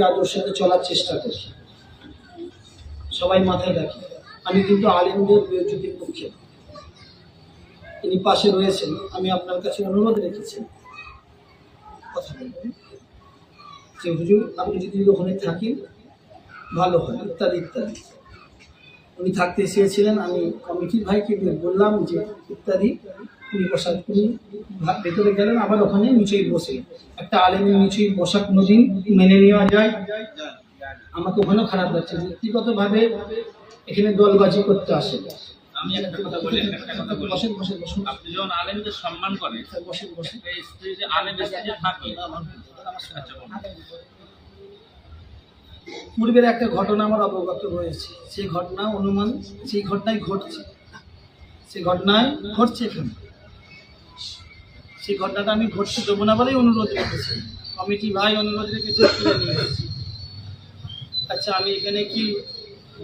আদর্শে চলার চেষ্টা করি। সবাই মাথায় রাখি, আমি কিন্তু আলেমদের বিরোধিতার পক্ষে। তিনি পাশে রয়েছেন, আমি আপনার কাছে অনুরোধ রেখেছি কথা বলবেন যে হুজুর আপনি যদি ওখানে থাকেন ভালো হয়, ইত্যাদি ইত্যাদি। উনি থাকতে চেয়েছিলেন, আমি কমিটির ভাইকে বললাম যে ইত্যাদি। উনি বসার উনি ভেতরে গেলেন, আবার ওখানে নিচেই বসে। একটা আলেমের নিচেই বসা কোনোদিন মেনে নেওয়া যায়? আমাকে ওখানেও খারাপ লাগছে। ব্যক্তিগতভাবে এখানে দলবাজি করতে আসে। আমি একটা কথা বলি, বসেন বসেন বসুন। আপনি যখন আলেমদের সম্মান করেন, বসেন বসেন। এই স্ত্রী যে আলেম স্ত্রী থাকে, পূর্বের একটা ঘটনা আমার অবগত রয়েছে। সেই ঘটনা অনুমান সেই ঘটনায় ঘটছে, সেই ঘটনায় ঘটছে এখানে। সেই ঘটনাটা আমি ঘটতে দেবো না বলেই অনুরোধ রেখেছি, কমিটি ভাই অনুরোধ রেখেছে, তুলে নিয়ে এসেছি। আচ্ছা, আমি এখানে কি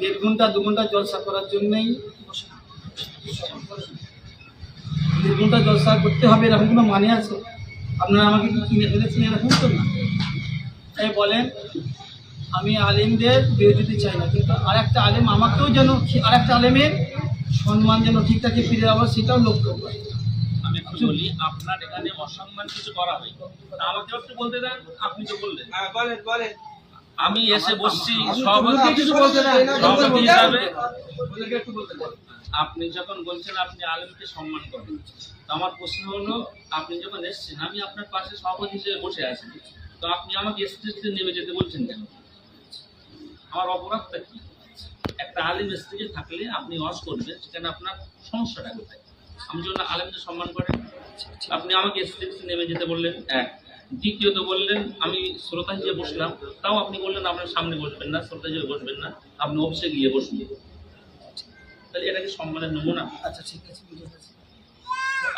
1.5 ঘন্টা 2 ঘন্টা জলসা করার জন্যই 1.5 ঘন্টা জলসা করতে হবে এরকম কোনো মানে আছে? আপনারা আমাকে কি কিনে ফেলেছেন এরকম তো না। তাই বলেন, আমি আলেমদের বিরোধিতা চাই না, কিন্তু আরেকটা আলেম আমাকেও যেন আরেকটা আলেমের সম্মান যেন ঠিকঠাক ফিরে যাওয়া, সেটাও লক্ষ্য করে। আমি একটু বলি, আপনার এখানে অসম্মান কিছু করা হয়, আমাকে একটু বলতে দেন। আপনি তো বললেন, বলেন। আমি এসে বসছি, সভাপতি হিসাবে আপনি যখন বলছেন আপনি আলেমকে সম্মান করেন, আমার প্রশ্ন হলো, আপনি যখন এসছেন আমি আপনার পাশে সভাপতি হিসেবে বসে আছি, তো আপনি আমাকে স্টেজে নেমে যেতে বলছেন কেন? আমার অপরাধটা কি? একটা আলেম স্টেজে থাকলে আপনি ওয়াজ করবেন, সেখানে আপনার সমস্যাটা কোথায়? আমি যখন আলেমদের সম্মান করেন, আপনি আমাকে স্টেজে নেমে যেতে বললেন। এক, দ্বিতীয়ত বললেন আমি শ্রোতা হিসেবে বসলাম, তাও আপনি বললেন আপনার সামনে বসবেন না, শ্রোতা হিসেবে বসবেন না, আপনি অফিসে গিয়ে বসবেন। তাহলে এটা কি সম্মানের নমুনা? আচ্ছা ঠিক আছে, বুঝে গেছি।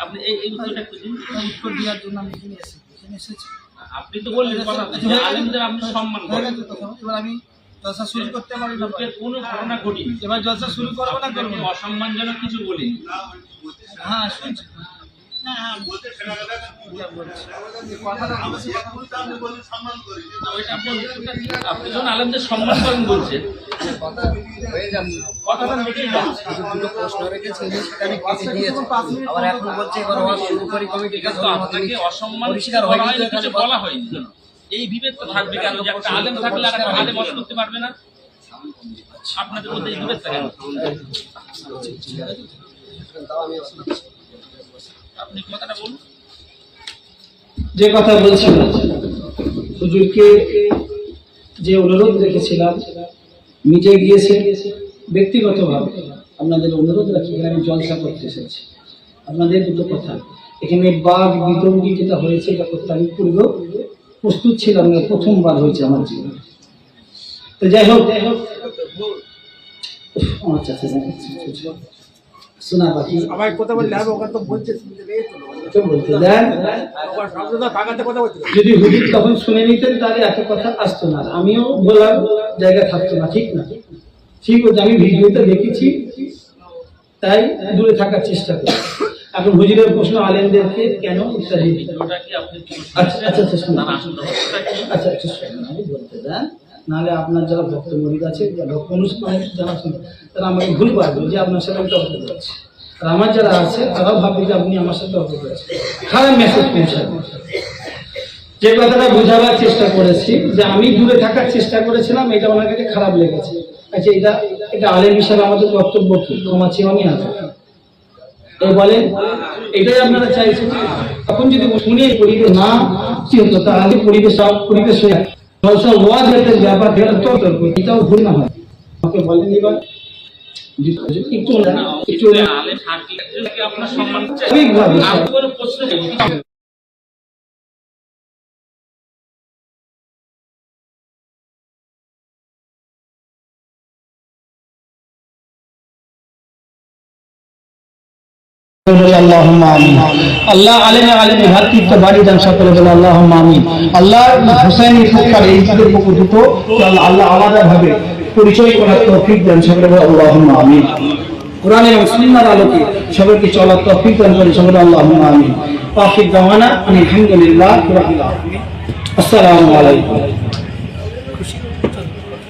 আপনি এই উত্তরটা একটু দিন। উত্তর দেওয়ার জন্য আমি এখানে এসেছি। আপনি তো বললেন কথা, আলেমদের আপনি সম্মান করেন। এবার আমি জলসা শুরু করতে পারি না, কোনো ঘটনা ঘটিনি, এবার জলসা শুরু করবো না, করবো না। অসম্মানজনক কিছু বলি? হ্যাঁ শুনছি। আপনি যখন আলেমদের সম্মান করেন বলছেন, কথাটা প্রশ্ন রেখেছে, আবার এখন বলছে এবার ওয়াজ শুরু করি কমিটি। আপনাকে অসম্মান করা হয়নি, কিছু বলা হয়নি, এই বিভেদ তো থাকবে কেন? যে একটা আলেম থাকলে আর একটা আলেম ওয়াজ করতে পারবে না? আপনাদের মধ্যে এই বিভেদটা কেন? আপনি কথাটা বলুন। যে কথা বলছিলাম, হুজুরকে যে অনুরোধ রেখেছিলাম, মিটে গিয়েছে। ব্যক্তিগতভাবে আপনাদের অনুরোধ রাখি, আমি জলসা করতে এসেছি। আপনাদের দুটো কথা, এখানে বাঘ বিতর্কি যেটা হয়েছে, এটা করতে আমি পূর্বেও প্রস্তুত ছিলাম না, প্রথমবার হয়েছে আমার জীবনে। তো যাই হোক, আচ্ছা শোনা বাকি সবাই কথা বললে ওখানে তো বলছে বলতে দেন। যদি হুজুর তখন শুনে নিতেন তাহলে এত কথা আসতো না, আমিও বলার জায়গা থাকতো না। ঠিক না? ঠিক আছে, আমি ভিডিওতে দেখেছি তাই দূরে থাকার চেষ্টা করি। এখন হুজুরের প্রশ্ন আলেমদেরকে কেন ইত্যাদি। আচ্ছা আচ্ছা আচ্ছা আচ্ছা আমি বলতে দেন, নাহলে আপনার যারা ভক্ত মরিদ আছে, অনুষ্ঠানে যারা শুনে তারা আমাকে ভুল পারবে যে আপনার সাথে আমি তর্ক করছি। আর আমার যারা আছে তারাও ভাববে যে আপনি আমার সাথে তর্ক করেছেন, খারাপ মেসেজ পৌঁছাবে। যে কথাটা বোঝাবার চেষ্টা করেছি, যে আমি দূরে থাকার চেষ্টা করেছিলাম, এটা ওনার কাছে খারাপ লেগেছে। আচ্ছা, এটা আলেম হিসাবে আমাদের কর্তব্য কি? ক্ষমা চেয়ে আমি আসবো এই বলেন, এটাই আপনারা চাইছেন। তখন যদি শুনে পরিবেশ না কি হতো, তাহলে পরিবেশ হয়ে ব্যাপার তর্ক, এটাও ভুল না হয়। আমাকে বলেন এবার আপনার সম্মান প্রশ্ন আল্লাহ আলেমে ভাতৃত্ব বাড়ি দান সকলে বলে আল্লাহুম্মা আমিন। আল্লাহ হুসাইনি ফুকার এই ঈদের উপকৃত আল্লাহ আলাদাভাবে পরিচয় করার তৌফিক দেন সকলে বলে আল্লাহুম্মা আমিন। কোরআন এবং সুন্নাহর আলোকে সবাইকে চলার তৌফিক দান করে সকলে আল্লাহুম্মা আমিন। আখির দাওয়ানা আলহামদুলিল্লাহি রাব্বিল আলামিন। আসসালামু আলাইকুম। খুশি চলুন।